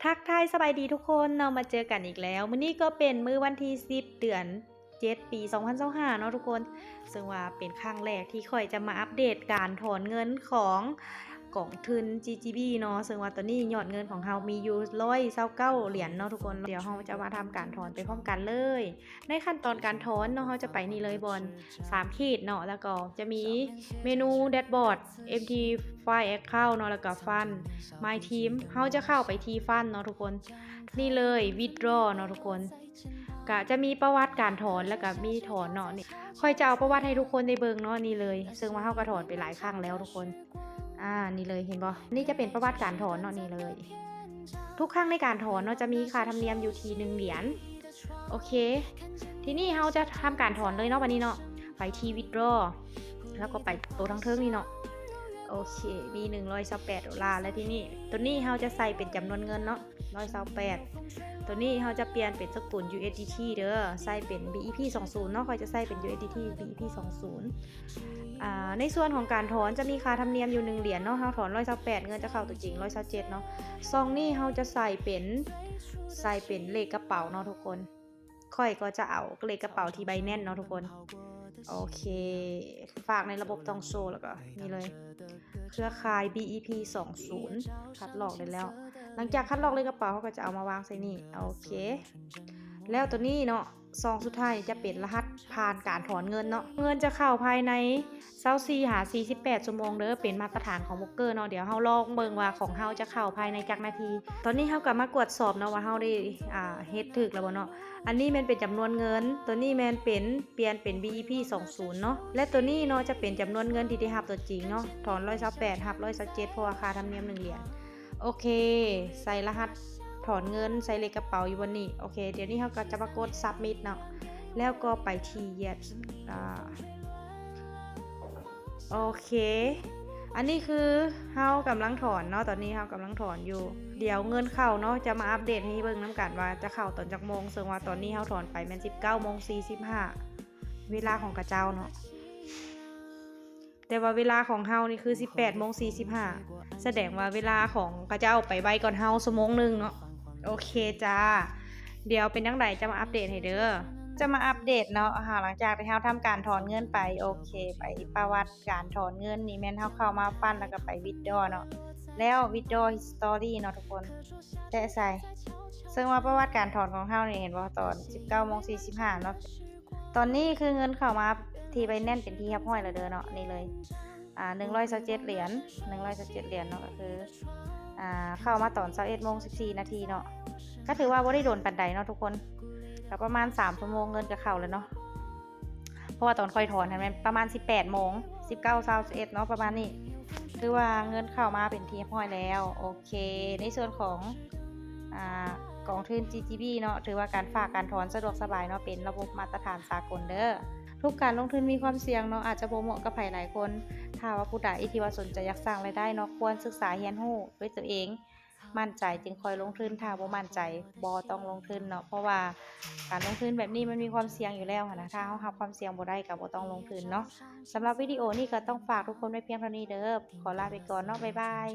ทักทายสบายดีทุกคนเรามาเจอกันอีกแล้วมื้อนี้ก็เป็นมื้อวันที่10เดือน7ปี2025เนาะทุกคนซึ่งว่าเป็นครั้งแรกที่ค่อยจะมาอัปเดตการถอนเงินของกองทุน GGB เนาะซึ่งว่าตอนนี้ยอดเงินของเรามีอยู่129เหรียญเนาะทุกคนเดี๋ยวเราจะมาทำการถอนไปพร้อมกันเลยในขั้นตอนการถอนเนาะเราจะไปนี่เลยบน3ขีดเนาะแล้วก็จะมีเมนูแดชบอร์ด MT File Account เนาะแล้วก็ฟัน My Team เราจะเข้าไปที่ฟันเนาะทุกคนนี่เลย Withdraw เนาะทุกคนก็จะมีประวัติการถอนแล้วก็มีถอนเนาะนี่ค่อยจะเอาประวัติให้ทุกคนได้เบิ่งเนาะนี่เลยซึ่งว่าเราก็ถอนไปหลายครั้งแล้วทุกคนนี่เลยเห็นบ่นี่จะเป็นประวัติการถอนเนาะนี่เลยทุกครั้งในการถอนเนาะจะมีค่าธรรมเนียมอยู่ที1เหรียญโอเคทีนี้เราจะทำการถอนเลยเนาะวันนี้เนาะไปที่ Withdraw แล้วก็ไปตัวทั้งเทิงนี่เนาะโอเคมี$128และที่นี่ตัวนี้เราจะใส่เป็นจำนวนเงินเนาะ128ตัวนี้เราจะเปลี่ยนเป็นสกุล USDT เด้อใส่เป็น BEP 20เนาะค่อยจะใส่เป็น USDT BEP 20ในส่วนของการถอนจะมีค่าธรรมเนียมอยู่1เหรียญเนาะเราถอน128เงินจะเข้าตัวจริง127เนาะซองนี้เราจะใส่เป็นเลขกระเป๋าเนาะทุกคนค่อยก็จะเอาเลขกระเป๋าที่ใบแน่นเนาะทุกคนโอเคฝากในระบบต้องโชว์แล้วก็นี่เลยเครือข่าย BEP 20คัดลอกได้แล้วหลังจากคัดลอกเลขกระเป๋าเขาก็จะเอามาวางใส่นี่โอเคแล้วตัวนี้เนาะซองสุดท้ายจะเป็นรหัสผ่านการถอนเงินเนาะเงินจะเข้าภายใน24หา48ชั่วโมงเด้อเป็นมาตรฐานของโบรกเกอร์เนาะเดี๋ยวเฮาลองเบิ่งว่าของเฮาจะเข้าภายในจักนาทีตอนนี้เฮาก็มากวดสอบเนาะว่าเฮาได้เฮ็ดถูกแล้วบ่เนาะอันนี้มันเป็นจำนวนเงินตัวนี้มันเป็นเปลี่ยนเป็น BEP 20เนาะและตัวนี้เนาะจะเป็นจำนวนเงินที่ได้รับตัวจริงเนาะถอน128รับ127เพราะว่าค่าธรรมเนียม1เหรียญโอเคใส่รหัสถอนเงินใส่เลขกระเป๋าอยู่บนนี้โอเคเดี๋ยวนี้เฮาก็จะมากด submit เนาะแล้วก็ไปที่ yes โอเคอันนี้คือเฮากำลังถอนเนาะตอนนี้เฮากำลังถอนอยู่เดี๋ยวเงินเข้าเนาะจะมาอัปเดตให้เบิ่งน้ำกันว่าจะเข้าตอนจักโมงซึ่งว่าตอนนี้เฮาถอนไปแม่น19:45เวลาของกระเจ้าเนาะแต่ว่าเวลาของเฮานี่คือ18:45แสดงว่าเวลาของกระเจ้าไปไวก่อนเฮาชั่วโมงนึงเนาะโอเคจ้าเดี๋ยวเป็นจังไดจะมาอัปเดตให้เด้อจะมาอัปเดตเนาะหลังจากที่เราทำการถอนเงินไปโอเคไปประวัติการถอนเงินนี่แม่นเราเข้ามาปั้นแล้วก็ไปวิดดอเนาะแล้ว Withdraw History เนาะทุกคนแตะใส่ซึ่งว่าประวัติการถอนของเรานี่เห็นว่าตอน 19:45 เนาะตอนนี้คือเงินเข้ามาที่ใบแน่นเป็นที่เรียบร้อยแล้วเด้อเนาะนี่เลย127เหรียญ127เหรียญเนาะก็คือเข้ามาตอน 21:14 นาทีเนาะก็ถือว่าบ่ได้โดนปานใดเนาะทุกคนก็ประมาณ3ชั่วโมงเงินก็เข้าแล้วเนาะเพราะว่าตอนค่อยถอนมันประมาณ18โมง19:21เนาะประมาณนี้คือว่าเงินเข้ามาเป็นที่เรียบร้อยแล้วโอเคในส่วนของกองทุน GGB เนาะถือว่าการฝากการถอนสะดวกสบายเนาะเป็นระบบมาตรฐานสากลเด้อทุกการลงทุนมีความเสี่ยงเนาะอาจจะบ่เหมาะกับไผหลายคนถ้าว่าผู้ใดที่ว่าสนใจอยากสร้างรายได้เนาะควรศึกษาเรียนรู้ด้วยตัวเองมั่นใจจึงค่อยลงทุนถ้าบ่มั่นใจบ่ต้องลงทุนเนาะเพราะว่าการลงทุนแบบนี้มันมีความเสี่ยงอยู่แล้วนะถ้าเฮารับความเสี่ยงบ่ได้ก็บ่ต้องลงทุนเนาะสำหรับวิดีโอนี้ก็ต้องฝากทุกคนไว้เพียงเท่านี้เด้อขอลาไปก่อนเนาะบ๊ายบาย